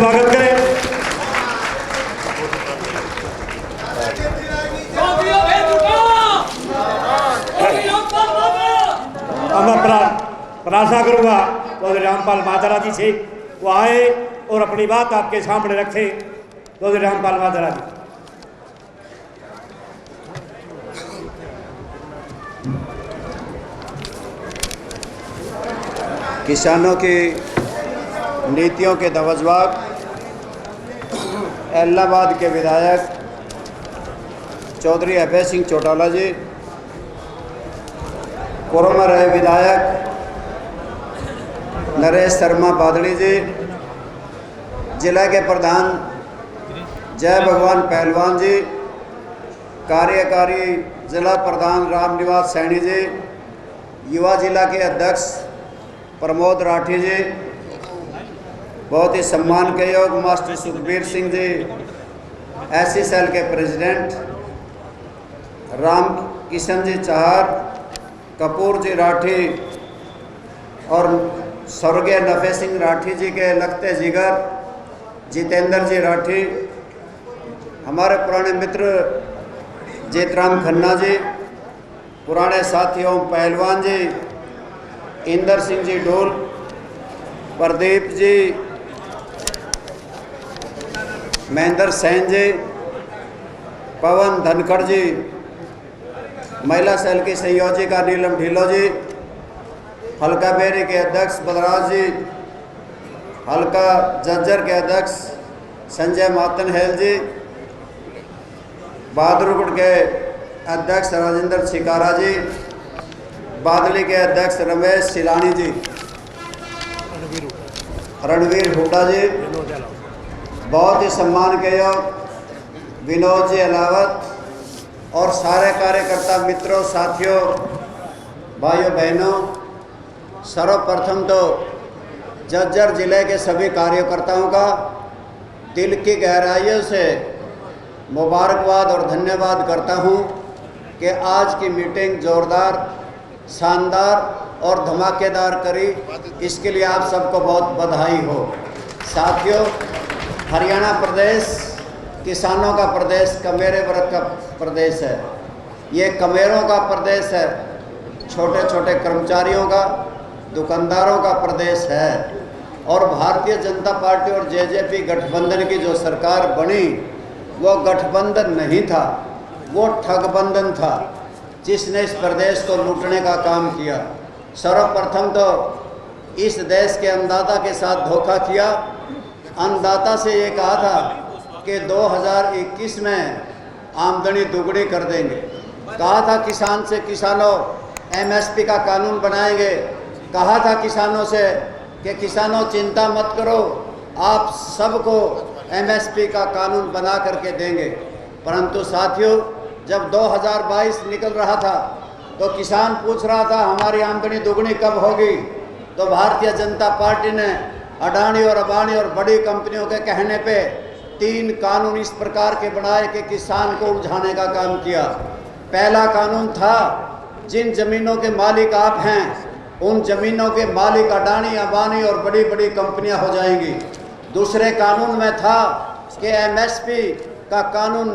स्वागत करें। अब मैं प्रार्थना करूंगा चौधरी रामपाल माजरा जी से वो आए और अपनी बात आपके सामने रखे। चौधरी रामपाल माजरा जी। किसानों की नीतियों के दवजवाब इलाहाबाद के विधायक चौधरी अभय सिंह चौटाला जी, कोरमा रहे विधायक नरेश शर्मा बादली जी, जिला के प्रधान जय भगवान पहलवान जी, कार्यकारी जिला प्रधान रामनिवास सैनी जी, युवा जिला के अध्यक्ष प्रमोद राठी जी, बहुत ही सम्मान के योग master Sukhbir Singh ji, SC cell के प्रेसिडेंट राम किशन जी चाहर, कपूर जी राठी और स्वर्गीय नफे सिंह राठी जी के लगते जिगर जितेंद्र जी राठी, हमारे पुराने मित्र जीतराम खन्ना जी, पुराने साथियों पहलवान जी इंदर सिंह जी डोल, प्रदीप जी, महेंद्र सैन जी, पवन धनखड़ जी, महिला सेल की संयोजिका नीलम ढिल्लो जी, हल्का बेरी के अध्यक्ष बलराज जी, हल्का जज्जर के अध्यक्ष संजय मातन हेल जी, बहादुरगढ़ के अध्यक्ष राजेंद्र छिकारा जी, बादली के अध्यक्ष रमेश सिलानी जी, रणवीर हुड्डा जी, बहुत ही सम्मान के योग विनोद जी अलावत और सारे कार्यकर्ता मित्रों साथियों भाइयों बहनों, सर्वप्रथम तो जज्जर जिले के सभी कार्यकर्ताओं का दिल की गहराइयों से मुबारकबाद और धन्यवाद करता हूं कि आज की मीटिंग जोरदार, शानदार और धमाकेदार करी, इसके लिए आप सबको बहुत बधाई हो। साथियों, हरियाणा प्रदेश किसानों का प्रदेश, कमेरे वर्ग का प्रदेश है। ये कमेरों का प्रदेश है, छोटे छोटे कर्मचारियों का, दुकानदारों का प्रदेश है। और भारतीय जनता पार्टी और जेजेपी गठबंधन की जो सरकार बनी वो गठबंधन नहीं था, वो ठगबंधन था जिसने इस प्रदेश को लूटने का काम किया। सर्वप्रथम तो इस देश के अन्नदाता के साथ धोखा किया। अन्नदाता से ये कहा था कि 2021 में आमदनी दुगनी कर देंगे, कहा था किसान से किसानों एमएसपी का कानून बनाएंगे, कहा था किसानों से कि किसानों चिंता मत करो, आप सबको एमएसपी का कानून बना करके देंगे। परंतु साथियों, जब 2022 निकल रहा था तो किसान पूछ रहा था हमारी आमदनी दुगनी कब होगी, तो भारतीय जनता पार्टी ने अडानी और अंबानी और बड़ी कंपनियों के कहने पे 3 कानून इस प्रकार के बनाए कि किसान को उलझाने का काम किया। पहला कानून था जिन जमीनों के मालिक आप हैं उन जमीनों के मालिक अडानी अंबानी और बड़ी बड़ी कंपनियां हो जाएंगी। दूसरे कानून में था कि एमएसपी का कानून,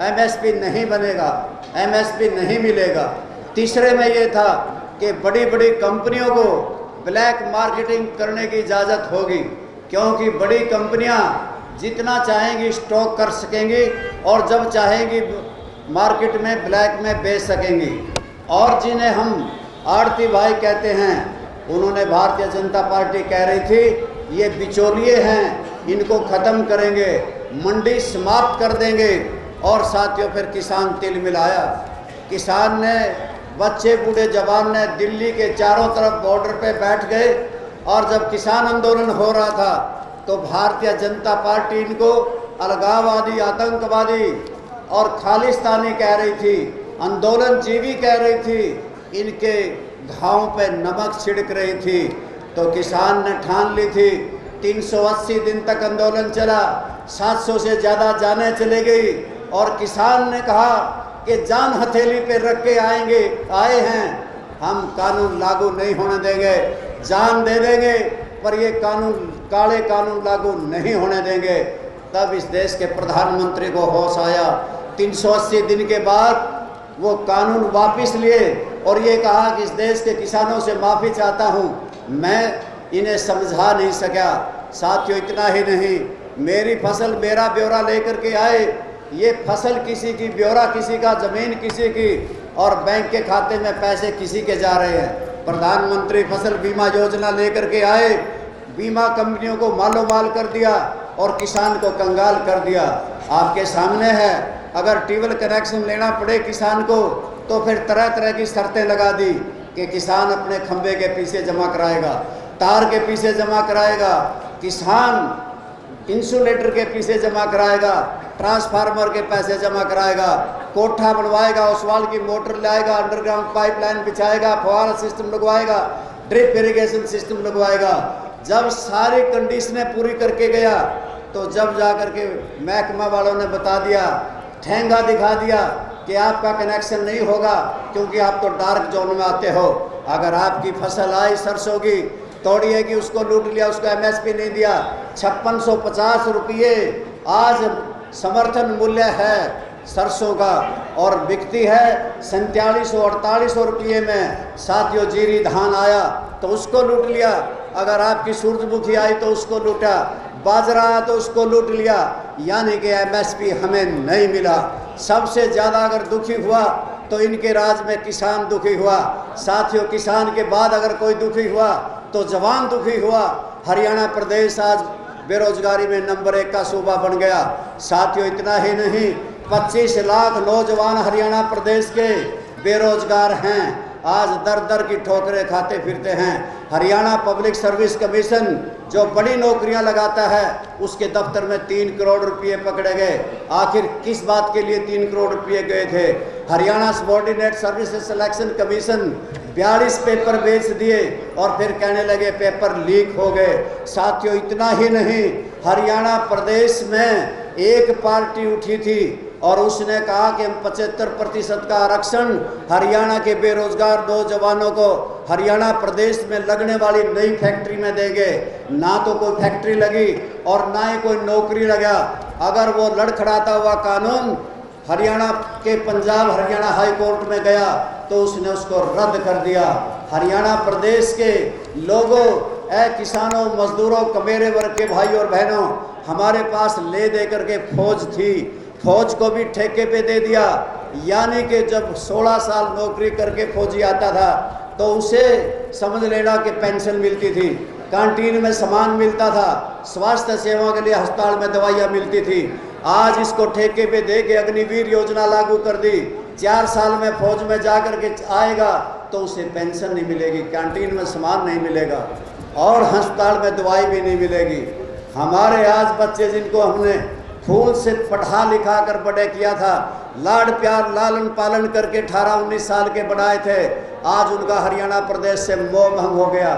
एमएसपी नहीं बनेगा, एमएसपी नहीं मिलेगा। तीसरे में ये था कि बड़ी बड़ी कंपनियों को ब्लैक मार्केटिंग करने की इजाज़त होगी, क्योंकि बड़ी कंपनियां जितना चाहेंगी स्टॉक कर सकेंगी और जब चाहेंगी मार्केट में ब्लैक में बेच सकेंगी। और जिन्हें हम आड़ती भाई कहते हैं, उन्होंने भारतीय जनता पार्टी कह रही थी ये बिचौलिए हैं, इनको ख़त्म करेंगे, मंडी समाप्त कर देंगे। और साथियों, फिर किसान तिल मिलाया। किसान ने, बच्चे बूढ़े जवान ने दिल्ली के चारों तरफ बॉर्डर पे बैठ गए और जब किसान आंदोलन हो रहा था तो भारतीय जनता पार्टी इनको अलगाववादी, आतंकवादी और खालिस्तानी कह रही थी, आंदोलन जीवी कह रही थी, इनके घावों पे नमक छिड़क रही थी। तो किसान ने ठान ली थी, 380 दिन तक आंदोलन चला, 700 से ज़्यादा जानें चली गई और किसान ने कहा कि जान हथेली पे रख के आए हैं, हम कानून लागू नहीं होने देंगे, जान दे देंगे पर ये कानून काले कानून लागू नहीं होने देंगे। तब इस देश के प्रधानमंत्री को होश आया। 380 दिन के बाद वो कानून वापस लिए और ये कहा कि इस देश के किसानों से माफ़ी चाहता हूँ। मैं इन्हें समझा नहीं सका। साथियों, इतना ही नहीं, मेरी फसल मेरा ब्यौरा लेकर के आए। ये फसल किसी की, ब्यौरा किसी का, ज़मीन किसी की, और बैंक के खाते में पैसे किसी के जा रहे हैं। प्रधानमंत्री फसल बीमा योजना लेकर के आए, बीमा कंपनियों को मालो माल कर दिया और किसान को कंगाल कर दिया। आपके सामने है, अगर ट्यूबवेल कनेक्शन लेना पड़े किसान को तो फिर तरह तरह की शर्तें लगा दी कि किसान अपने खंबे के पीछे जमा कराएगा, तार के पीछे जमा कराएगा, किसान इंसुलेटर के पीछे जमा कराएगा, ट्रांसफार्मर के पैसे जमा कराएगा, कोठा बनवाएगा, ओसवाल की मोटर लाएगा, अंडरग्राउंड पाइपलाइन बिछाएगा, फव्वारा सिस्टम लगवाएगा, ड्रिप इरिगेशन सिस्टम लगवाएगा। जब सारी कंडीशनें पूरी करके गया तो जब जा कर के महकमा वालों ने बता दिया, ठेंगा दिखा दिया कि आपका कनेक्शन नहीं होगा क्योंकि आप तो डार्क जोन में आते हो। अगर आपकी फसल आई सरसों की, तोड़िए कि उसको लूट लिया, उसको MSP नहीं दिया। 5650 रुपये आज समर्थन मूल्य है सरसों का और बिकती है 4700-4800 रुपये में। साथियों, जीरी धान आया तो उसको लूट लिया। अगर आपकी सूरजमुखी आई तो उसको लूटा, बाजरा आया तो उसको लूट लिया, यानी कि MSP हमें नहीं मिला। सबसे ज़्यादा अगर दुखी हुआ तो इनके राज में किसान दुखी हुआ। साथियों, किसान के बाद अगर कोई दुखी हुआ तो जवान दुखी हुआ। हरियाणा प्रदेश आज बेरोजगारी में नंबर 1 का सूबा बन गया। साथियों, इतना ही नहीं, 25 लाख नौजवान हरियाणा प्रदेश के बेरोजगार हैं, आज दर दर की ठोकरें खाते फिरते हैं। हरियाणा पब्लिक सर्विस कमीशन जो बड़ी नौकरियां लगाता है, उसके दफ्तर में 3 करोड़ रुपये पकड़े गए। आखिर किस बात के लिए 3 करोड़ रुपये गए थे? Haryana subordinate services selection commission 42 paper बेच दिए और फिर कहने लगे पेपर लीक हो गए। साथियों, इतना ही नहीं, हरियाणा प्रदेश में एक पार्टी उठी थी और उसने कहा कि हम 75% का आरक्षण हरियाणा के बेरोजगार नौजवानों को हरियाणा प्रदेश में लगने वाली नई फैक्ट्री में देंगे। ना तो कोई फैक्ट्री लगी और ना ही कोई नौकरी लगा। अगर वो लड़खड़ाता हुआ कानून हरियाणा के पंजाब हरियाणा हाई कोर्ट में गया तो उसने उसको रद्द कर दिया। हरियाणा प्रदेश के लोगों, किसानों, मजदूरों, कमेरे वर्ग के भाई और बहनों, हमारे पास ले दे करके फौज थी, फौज को भी ठेके पे दे दिया। यानी कि जब 16 साल नौकरी करके फौजी आता था तो उसे समझ लेना कि पेंशन मिलती थी, कैंटीन में सामान मिलता था, स्वास्थ्य सेवा के लिए अस्पताल में दवाइयाँ मिलती थी। आज इसको ठेके पे दे के अग्निवीर योजना लागू कर दी। 4 साल में फौज में जा कर के आएगा तो उसे पेंशन नहीं मिलेगी, कैंटीन में सामान नहीं मिलेगा और अस्पताल में दवाई भी नहीं मिलेगी। हमारे आज बच्चे जिनको हमने फूल से पढ़ा लिखा कर बड़े किया था, लाड प्यार लालन पालन करके 18-19 साल के बढ़ाए थे, आज उनका हरियाणा प्रदेश से मोह भंग हो गया।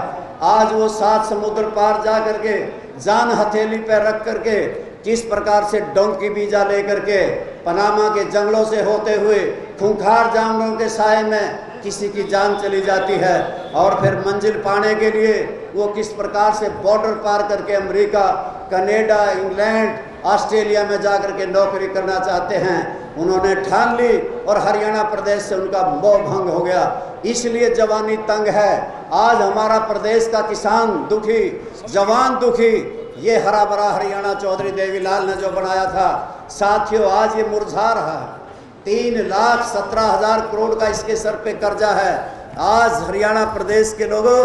आज वो 7 समुद्र पार जा करके जान हथेली पर रख करके किस प्रकार से डोंकी बीजा ले करके पनामा के जंगलों से होते हुए खूंखार जानवरों के साए में किसी की जान चली जाती है और फिर मंजिल पाने के लिए वो किस प्रकार से बॉर्डर पार करके अमेरिका, कनाडा, इंग्लैंड, ऑस्ट्रेलिया में जाकर के नौकरी करना चाहते हैं। उन्होंने ठान ली और हरियाणा प्रदेश से उनका मोह भंग हो गया। इसलिए जवानी तंग है। आज हमारा प्रदेश का किसान दुखी, जवान दुखी। ये हरा भरा हरियाणा चौधरी देवीलाल ने जो बनाया था, साथियों, आज ये मुरझा रहा है। 3,17,000 करोड़ का इसके सर पे कर्जा है। आज हरियाणा प्रदेश के लोगों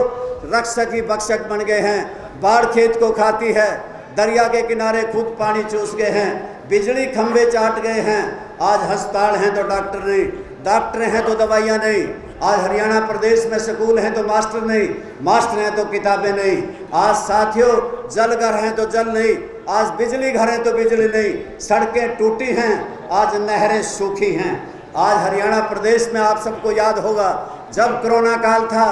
रक्षक ही बक्षक बन गए हैं। बाढ़ खेत को खाती है, दरिया के किनारे खुद पानी चूस गए हैं, बिजली खंभे चाट गए हैं। आज अस्पताल हैं तो डॉक्टर नहीं, डॉक्टर हैं तो दवाइयाँ नहीं। आज हरियाणा प्रदेश में स्कूल हैं तो मास्टर नहीं, मास्टर हैं तो किताबें नहीं। आज साथियों, जल घर हैं तो जल नहीं, आज बिजली घर हैं तो बिजली नहीं। सड़कें टूटी हैं, आज नहरें सूखी हैं। आज हरियाणा प्रदेश में आप सबको याद होगा जब कोरोना काल था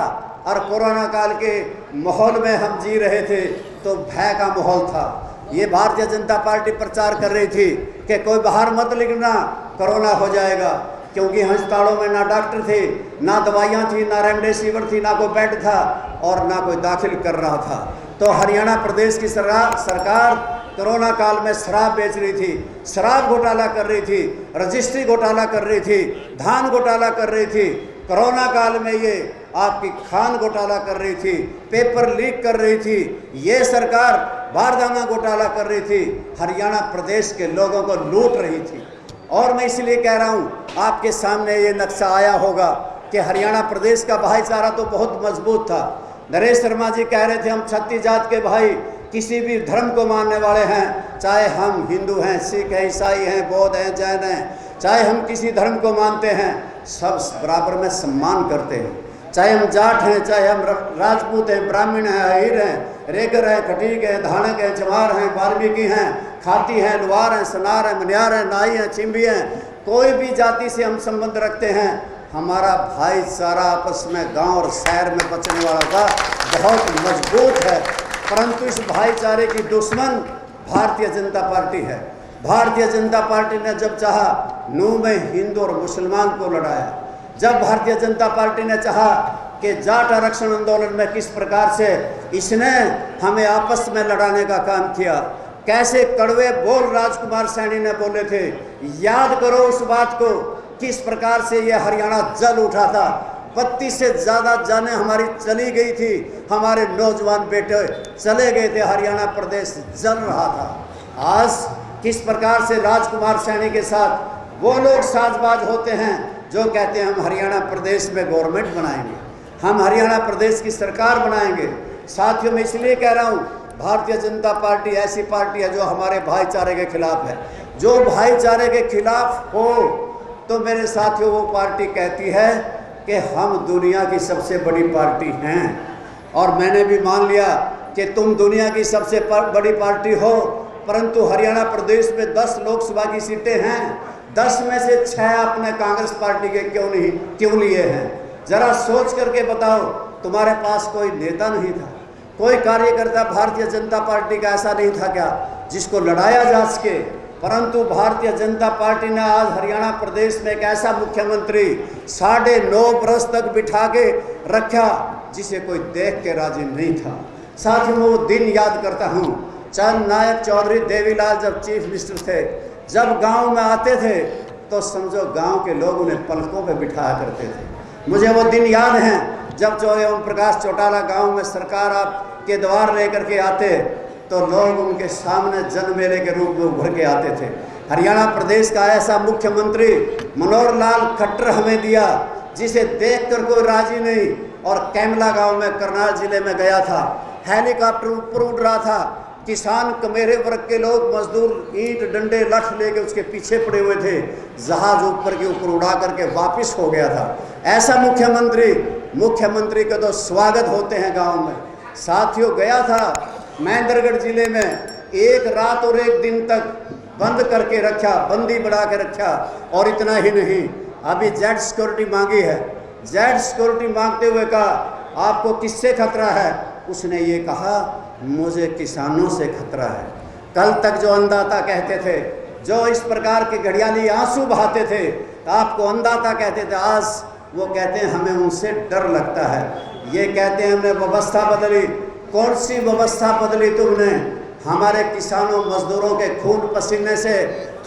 और कोरोना काल के माहौल में हम जी रहे थे तो भय का माहौल था। ये भारतीय जनता पार्टी प्रचार कर रही थी कि कोई बाहर मत निकलना, कोरोना हो जाएगा, क्योंकि अस्पतालों में ना डॉक्टर थे, ना दवाइयाँ थी, ना रेमडेसिविर थी, ना कोई बेड था और ना कोई दाखिल कर रहा था। तो हरियाणा प्रदेश की सरकार कोरोना काल में शराब बेच रही थी, शराब घोटाला कर रही थी, रजिस्ट्री घोटाला कर रही थी, धान घोटाला कर रही थी। कोरोना काल में ये आपकी खान घोटाला कर रही थी, पेपर लीक कर रही थी, ये सरकार बारदाना घोटाला कर रही थी, हरियाणा प्रदेश के लोगों को लूट रही थी। और मैं इसलिए कह रहा हूँ, आपके सामने ये नक्शा आया होगा कि हरियाणा प्रदेश का भाईचारा तो बहुत मजबूत था। नरेश शर्मा जी कह रहे थे हम 36 जात के भाई, किसी भी धर्म को मानने वाले हैं, चाहे हम हिंदू हैं, सिख हैं, ईसाई हैं, बौद्ध हैं, जैन हैं, चाहे हम किसी धर्म को मानते हैं, सब बराबर में सम्मान करते हैं। चाहे हम जाट हैं, चाहे हम राजपूत हैं, ब्राह्मण हैं, अहीर हैं, रेगर हैं, खटीक हैं, धानक हैं, चमार हैं, वाल्मीकि हैं, खाती हैं, लुहार हैं, सनार हैं, मनियार हैं, नाई हैं, चिंबी हैं, कोई भी जाति से हम संबंध रखते हैं। हमारा भाईचारा आपस में गांव और शहर में बचने वाला का बहुत मजबूत है। परंतु इस भाईचारे की दुश्मन भारतीय जनता पार्टी है। भारतीय जनता पार्टी ने जब चाहा नूह में हिंदू और मुसलमान को लड़ाया, जब भारतीय जनता पार्टी ने चाहा कि जाट आरक्षण आंदोलन में किस प्रकार से इसने हमें आपस में लड़ाने का काम किया, कैसे कड़वे बोल राजकुमार सैनी ने बोले थे, याद करो उस बात को, किस प्रकार से ये हरियाणा जल उठा था। 32 से ज़्यादा जानें हमारी चली गई थी, हमारे नौजवान बेटे चले गए थे, हरियाणा प्रदेश जल रहा था। आज किस प्रकार से राजकुमार सैनी के साथ वो लोग साजबाज होते हैं जो कहते हैं हम हरियाणा प्रदेश में गवर्नमेंट बनाएंगे, हम हरियाणा प्रदेश की सरकार बनाएंगे। साथियों, मैं इसलिए कह रहा हूँ, भारतीय जनता पार्टी ऐसी पार्टी है जो हमारे भाईचारे के खिलाफ है। जो भाईचारे के खिलाफ हो तो मेरे साथियों वो पार्टी कहती है कि हम दुनिया की सबसे बड़ी पार्टी हैं। और मैंने भी मान लिया कि तुम दुनिया की सबसे बड़ी पार्टी हो, परंतु हरियाणा प्रदेश में 10 लोकसभा की सीटें हैं, 10 में से 6 आपने कांग्रेस पार्टी के क्यों लिए हैं? जरा सोच करके बताओ, तुम्हारे पास कोई नेता नहीं था, कोई कार्यकर्ता भारतीय जनता पार्टी का ऐसा नहीं था क्या जिसको लड़ाया जा सके? परंतु भारतीय जनता पार्टी ने आज हरियाणा प्रदेश में एक ऐसा मुख्यमंत्री 9.5 बरस तक बिठा के रखा जिसे कोई देख के राजी नहीं था। साथ ही मैं वो दिन याद करता हूँ, चंद नायक चौधरी देवीलाल जब चीफ मिनिस्टर थे, जब गांव में आते थे तो समझो गांव के लोग उन्हें पलकों पे बिठाया करते थे। मुझे वो दिन याद हैं जब ओम प्रकाश चौटाला गांव में सरकार आपके द्वार लेकर के आते तो लोग उनके सामने जन मेले के रूप में उभर के आते थे। हरियाणा प्रदेश का ऐसा मुख्यमंत्री मनोहर लाल खट्टर हमें दिया जिसे देखकर कोई राजी नहीं। और कैमला गांव में करनाल जिले में गया था, हेलीकॉप्टर ऊपर उड़ रहा था, किसान कमेरे वर्ग के लोग मजदूर ईंट डंडे लठ लेके उसके पीछे पड़े हुए थे, जहाज ऊपर के ऊपर उड़ा करके वापस हो गया था। ऐसा मुख्यमंत्री का तो स्वागत होते हैं गांव में। साथियों, गया था महेंद्रगढ़ जिले में, एक रात और एक दिन तक बंद करके रखा, बंदी बढ़ा के रखा। और इतना ही नहीं, अभी जेड सिक्योरिटी मांगी है, जेड सिक्योरिटी मांगते हुए कहा आपको किससे खतरा है? उसने ये कहा मुझे किसानों से खतरा है। कल तक जो अन्नदाता कहते थे, जो इस प्रकार के घड़ियाली आंसू बहाते थे, आपको अन्नदाता कहते थे, आज वो कहते हैं हमें उनसे डर लगता है। ये कहते हैं हमने व्यवस्था बदली। कौन सी व्यवस्था बदली तुमने? हमारे किसानों मजदूरों के खून पसीने से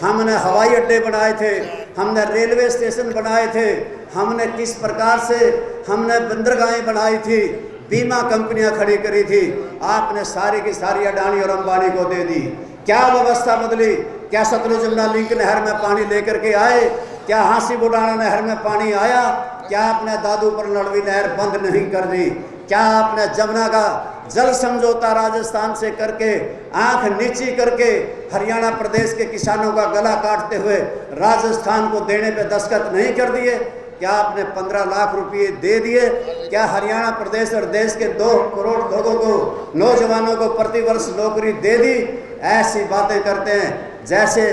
हमने हवाई अड्डे बनाए थे, हमने रेलवे स्टेशन बनाए थे, हमने किस प्रकार से हमने बंदरगाहें बनाई थी, बीमा कंपनियां खड़ी करी थी, आपने सारी की सारी अडानी और अंबानी को दे दी। क्या व्यवस्था बदली? क्या सतलुज यमुना लिंक नहर में पानी लेकर के आए? क्या हांसी बुढ़ाना नहर में पानी आया? क्या आपने दादू पर लड़वी नहर बंद नहीं कर दी? क्या आपने जमुना का जल समझौता राजस्थान से करके आंख नीची करके हरियाणा प्रदेश के किसानों का गला काटते हुए राजस्थान को देने पे दस्तखत नहीं कर दिए? क्या आपने 15 लाख रुपए दे दिए? क्या हरियाणा प्रदेश और देश के 2 करोड़ लोगों को, नौजवानों को प्रतिवर्ष नौकरी दे दी? ऐसी बातें करते हैं जैसे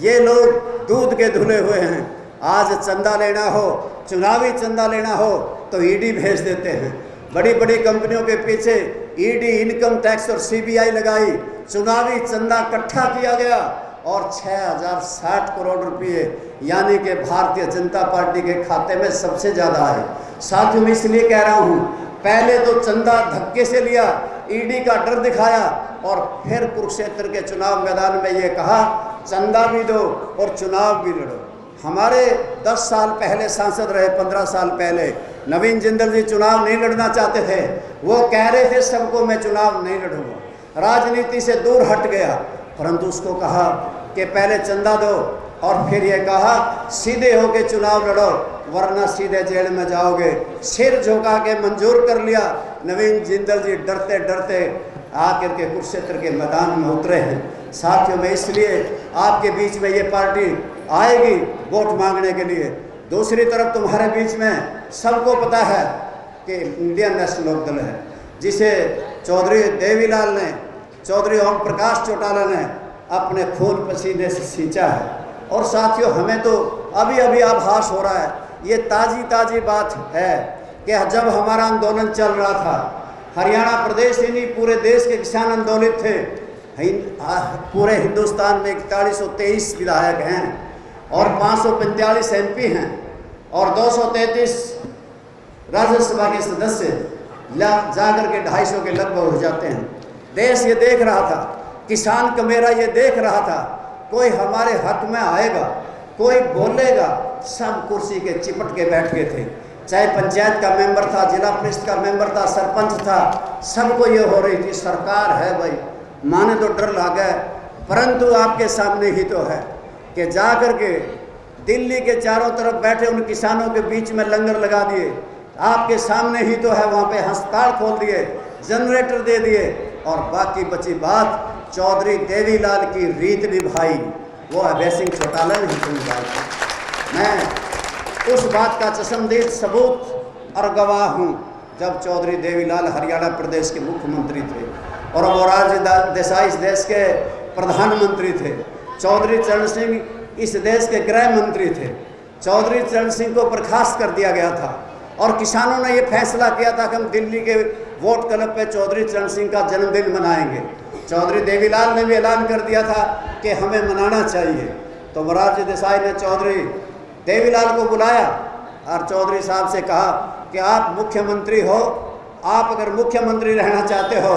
ये लोग दूध के धुले हुए हैं। आज चंदा लेना हो, चुनावी चंदा लेना हो तो ईडी भेज देते हैं। बड़ी बड़ी कंपनियों के पीछे ईडी, इनकम टैक्स और सीबीआई लगाई, चुनावी चंदा इकट्ठा किया गया और 6060 करोड़ रुपए यानी कि भारतीय जनता पार्टी के खाते में सबसे ज़्यादा आए। साथियों, मैं इसलिए कह रहा हूँ, पहले तो चंदा धक्के से लिया, ईडी का डर दिखाया और फिर कुरुक्षेत्र के चुनाव मैदान में ये कहा चंदा भी दो और चुनाव भी लड़ो। हमारे 10 साल पहले सांसद रहे, 15 साल पहले नवीन जिंदल जी चुनाव नहीं लड़ना चाहते थे। वो कह रहे थे सबको मैं चुनाव नहीं लड़ूंगा, राजनीति से दूर हट गया, परंतु उसको कहा कि पहले चंदा दो और फिर ये कहा सीधे होके चुनाव लड़ो वरना सीधे जेल में जाओगे। सिर झुका के मंजूर कर लिया। नवीन जिंदल जी डरते डरते आकर के कुरुक्षेत्र के मैदान में उतरे हैं। साथियों में इसलिए आपके बीच में ये पार्टी आएगी वोट मांगने के लिए। दूसरी तरफ तुम्हारे बीच में सबको पता है कि इंडियन नेशनल लोक दल है, जिसे चौधरी देवीलाल ने, चौधरी ओम प्रकाश चौटाला ने अपने खून पसीने से सींचा है। और साथियों हमें तो अभी अभी आभास हो रहा है, ये ताज़ी बात है कि जब हमारा आंदोलन चल रहा था, हरियाणा प्रदेश ही नहीं पूरे देश के किसान आंदोलित थे। पूरे हिंदुस्तान में 4123 विधायक हैं और 545 MP हैं और 233 राज्यसभा के सदस्य जाकर के 250 के लगभग हो जाते हैं। देश ये देख रहा था, किसान कमेरा ये देख रहा था, कोई हमारे हक में आएगा, कोई बोलेगा। सब कुर्सी के चिपट के बैठ गए थे, चाहे पंचायत का मेंबर था, जिला परिषद का मेंबर था, सरपंच था, सबको ये हो रही थी सरकार है भाई, माने तो डर लगा है। परंतु आपके सामने ही तो है कि जा कर के दिल्ली के चारों तरफ बैठे उन किसानों के बीच में लंगर लगा दिए। आपके सामने ही तो है, वहाँ पे अस्पताल खोल दिए, जनरेटर दे दिए और बाकी बची बात चौधरी देवीलाल की रीत निभाई, वो अभय सिंह चौटाला ने ही निभाई। मैं उस बात का चश्मदीद सबूत और गवाह हूँ जब चौधरी देवीलाल हरियाणा प्रदेश के मुख्यमंत्री थे और मोरारजी देसाई इस देश के प्रधानमंत्री थे, चौधरी चरण सिंह इस देश के गृह मंत्री थे। चौधरी चरण सिंह को बर्खास्त कर दिया गया था और किसानों ने ये फैसला किया था कि हम दिल्ली के वोट क्लब पे चौधरी चरण सिंह का जन्मदिन मनाएंगे। चौधरी देवीलाल ने भी ऐलान कर दिया था कि हमें मनाना चाहिए। तो मोरारजी देसाई ने चौधरी देवीलाल को बुलाया और चौधरी साहब से कहा कि आप मुख्यमंत्री हो, आप अगर मुख्यमंत्री रहना चाहते हो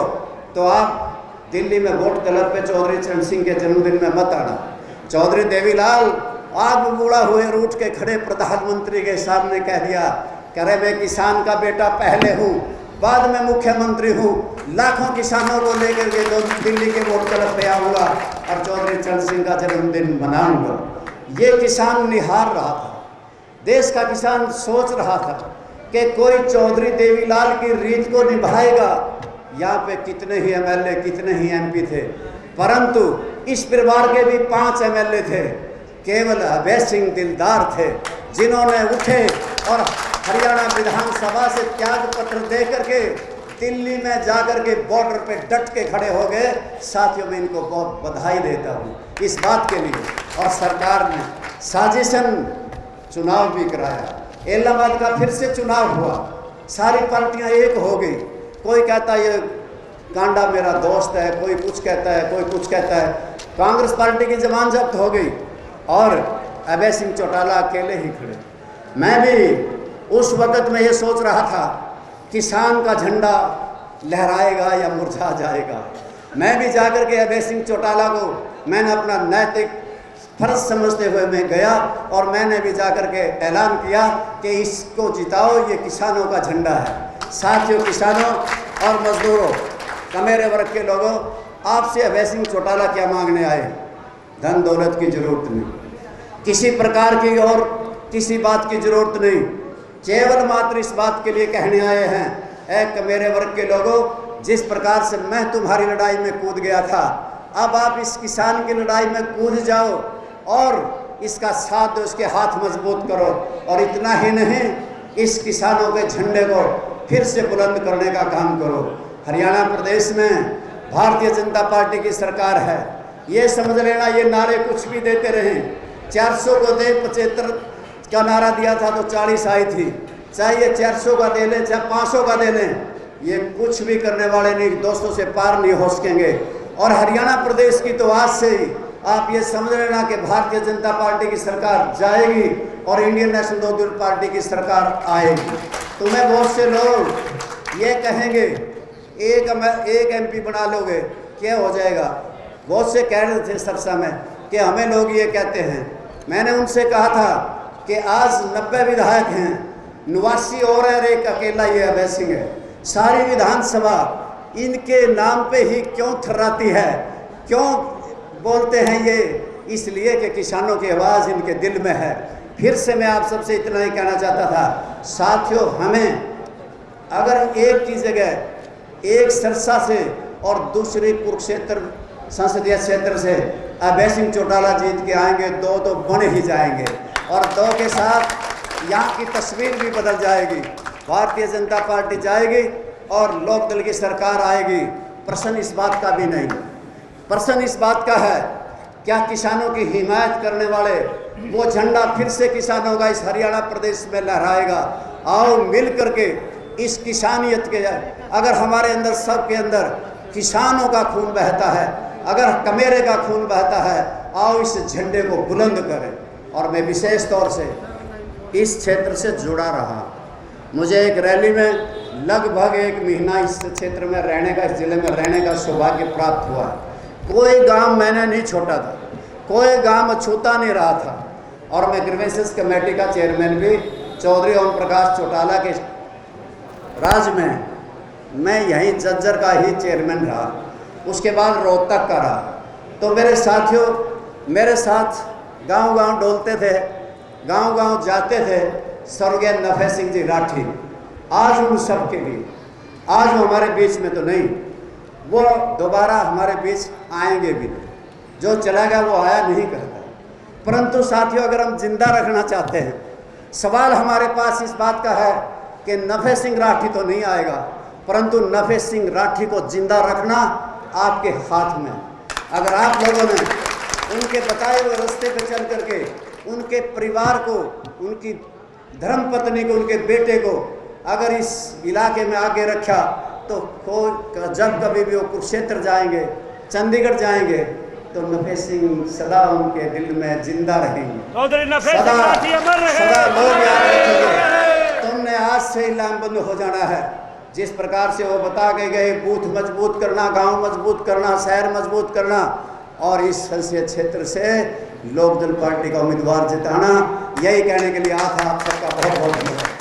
तो आप दिल्ली में वोट क्लब पे चौधरी चरण सिंह के जन्मदिन में मत आना। चौधरी देवीलाल आग बूढ़ा हुए और उठ के खड़े प्रधानमंत्री के सामने कह दिया, कह रहे मैं किसान का बेटा पहले हूँ, बाद में मुख्यमंत्री हूँ, लाखों किसानों को लेकर के दिल्ली के वोट क्लब पे आऊँगा और चौधरी चरण सिंह का जन्मदिन मनाऊँगा। ये किसान निहार रहा था, देश का किसान सोच रहा था कि कोई चौधरी देवीलाल की रीत को निभाएगा। यहाँ पे कितने ही MLA, कितने ही MP थे, परंतु इस परिवार के भी 5 MLA थे, केवल अभय सिंह दिलदार थे जिन्होंने उठे और हरियाणा विधानसभा से त्याग पत्र दे करके दिल्ली में जाकर के बॉर्डर पे डट के खड़े हो गए। साथियों में इनको बहुत बधाई देता हूँ इस बात के लिए। और सरकार ने साजिशन चुनाव भी कराया, इलाहाबाद का फिर से चुनाव हुआ, सारी पार्टियां एक हो गई। कोई कहता है ये कांडा मेरा दोस्त है, कोई कुछ कहता है, कोई कुछ कहता है। कांग्रेस पार्टी की जबान जब्त हो गई और अभय सिंह चौटाला अकेले ही खड़े। मैं भी उस वक़्त में ये सोच रहा था किसान का झंडा लहराएगा या मुरझा जाएगा। मैं भी जाकर के अभय सिंह चौटाला को मैंने अपना नैतिक फर्ज समझते हुए मैं गया और मैंने भी जाकर के ऐलान किया कि इसको जिताओ, ये किसानों का झंडा है। साथियों, किसानों और मजदूरों, कमेरे वर्ग के लोगों, आपसे अभय सिंह चौटाला क्या मांगने आए? धन दौलत की जरूरत नहीं, किसी प्रकार की और किसी बात की जरूरत नहीं, केवल मात्र इस बात के लिए कहने आए हैं, ऐ कमेरे वर्ग के लोगों, जिस प्रकार से मैं तुम्हारी लड़ाई में कूद गया था, अब आप इस किसान की लड़ाई में कूद जाओ और इसका साथ दो, इसके हाथ मजबूत करो। और इतना ही नहीं, इस किसानों के झंडे को फिर से बुलंद करने का काम करो। हरियाणा प्रदेश में भारतीय जनता पार्टी की सरकार है, ये समझ लेना, ये नारे कुछ भी देते रहें, 400 को दे, 75 का नारा दिया था तो 40 आई थी, चाहे ये 400 का दे लें, चाहे 500 का दे लें, ये कुछ भी करने वाले नहीं, 200 से पार नहीं हो सकेंगे। और हरियाणा प्रदेश की तो आज से ही आप ये समझ लेना कि भारतीय जनता पार्टी की सरकार जाएगी और इंडियन नेशनल लोक दल पार्टी की सरकार आएगी। तुम्हें बहुत से लोग ये कहेंगे एक MP बना लोगे क्या हो जाएगा। बहुत से कह रहे थे सरसा में कि हमें लोग ये कहते हैं। मैंने उनसे कहा था कि आज 90 विधायक हैं, 89 और एक अकेला ये अभय सिंह है। सारी विधानसभा इनके नाम पे ही क्यों थर्राती है, क्यों बोलते हैं ये? इसलिए कि किसानों की आवाज़ इनके दिल में है। फिर से मैं आप सबसे इतना ही कहना चाहता था साथियों, हमें अगर एक की जगह एक सरसा से और दूसरी कुरुक्षेत्र संसदीय क्षेत्र से अभय सिंह चौटाला जीत के आएंगे, दो तो बन ही जाएंगे और दो के साथ यहाँ की तस्वीर भी बदल जाएगी। भारतीय जनता पार्टी जाएगी और लोकदल की सरकार आएगी। प्रश्न इस बात का भी नहीं, प्रश्न इस बात का है क्या किसानों की हिमायत करने वाले वो झंडा फिर से किसानों का इस हरियाणा प्रदेश में लहराएगा। आओ मिल करके इस किसानियत के, अगर हमारे अंदर सबके अंदर किसानों का खून बहता है, अगर कमेरे का खून बहता है, आओ इस झंडे को बुलंद करें। और मैं विशेष तौर से इस क्षेत्र से जुड़ा रहा। मुझे एक रैली में लगभग 1 महीना इस क्षेत्र में रहने का, इस ज़िले में रहने का सौभाग्य प्राप्त हुआ। कोई गांव मैंने नहीं छोड़ा था, कोई गांव छूता नहीं रहा था। और मैं ग्रीवेंसेस कमेटी का चेयरमैन भी चौधरी ओम प्रकाश चौटाला के राज में मैं यहीं जज्जर का ही चेयरमैन रहा, उसके बाद रोहतक का रहा। तो मेरे साथियों, मेरे साथ गांव-गांव डोलते थे, गांव-गांव जाते थे स्वर्गीय नफे सिंह जी राठी। आज उन सब के लिए, आज वो हमारे बीच में तो नहीं, वो दोबारा हमारे बीच आएंगे भी नहीं। जो चला गया वो आया नहीं करता। परंतु साथियों, अगर हम जिंदा रखना चाहते हैं, सवाल हमारे पास इस बात का है कि नफे सिंह राठी तो नहीं आएगा, परंतु नफे सिंह राठी को जिंदा रखना आपके हाथ में। अगर आप लोगों ने उनके बताए हुए रास्ते पर चल करके उनके परिवार को, उनकी धर्मपत्नी को, उनके बेटे को अगर इस इलाके में आगे रखा तो जब कभी भी वो कुरुक्षेत्र जाएंगे, चंडीगढ़ जाएंगे, तो नफे सिंह सदा उनके दिल में जिंदा रहेंगे, सदा लोग याद रखेंगे। तुमने आज से ही लामबंद हो जाना है। जिस प्रकार से वो बता के गए, बूथ मजबूत करना, गांव मजबूत करना, शहर मजबूत करना और इस संसदीय क्षेत्र से लोकदल पार्टी का उम्मीदवार जिताना, यही कहने के लिए आता। आप सबका बहुत बहुत धन्यवाद।